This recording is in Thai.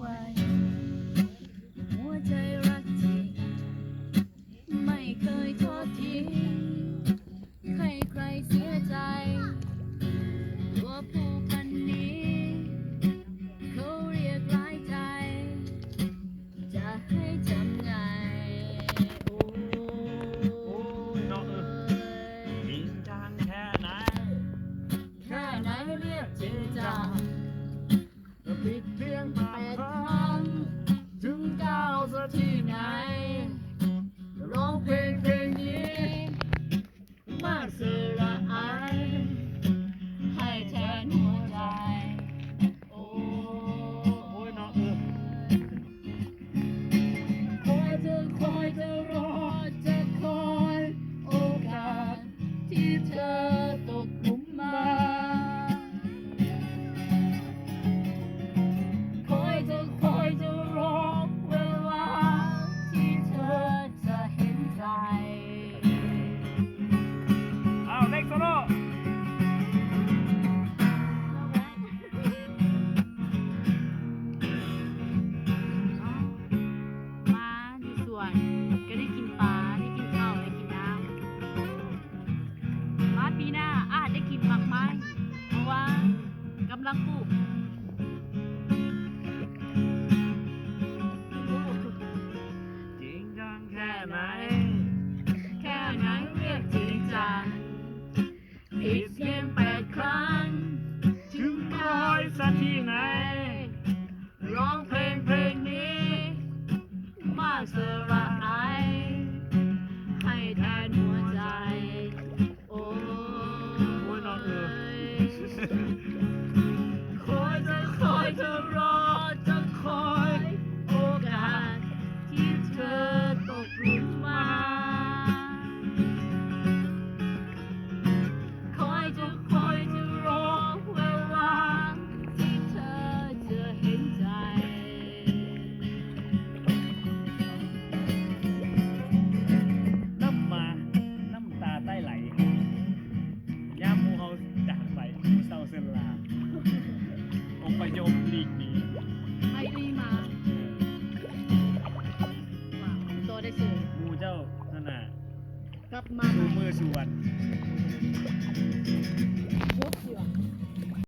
ว้หัวใจรักจริงไม่เคยทอดทิ้งให้ใครเสียใจตัวผู้พันนี้เขาเรียกหลายใจจะให้ทำไงโอ้ย เนาะจริงจังแค่ไหน แค่ไหนเรียกจริงจังผิดเพียง8 ครั้งถึง9 สักที่ไหนร้องเพลงนี้มากเสียละอายให้แทนหัวใจโอ้ โอ้ยเนาะคอยจะรอจะคอยโอกาสที่เธอตกหลุมมาคอยจะรอเวลาที่เธอจะเห็นใจ เอาเล็กโซโล่ มาที่สวนก็ได้กินปลาได้กินข้าวได้กินน้ำมาปีหน้าอาจได้กินหมากไม้เพราะว่ากำลังปลูก จริงจังแค่ไหน แค่ไหนเรียกจริงจังผิดเพียง8 ครั้ง ถึงร้อยสักที่ไหน ร้องเพลงนี้มากเสียละอายให้แทนหัวใจโอ้ โอ้ยเนาะคอยจะรอจะคอยโอกาสที่เธอตกหลุมมาคอยจะรอเวลาที่เธอจะเห็นใจ น้ำมาน้ำตาใต้ไหลยามหมูเขาจากไปผู้เศร้าเส้นลาองค์ประยมหลีกหนี ไม่รีมาว้าวตัวได้สื่อ หมูเจ้านั่นน่ะ กลับมา ชู ใหม่ มือชวน โ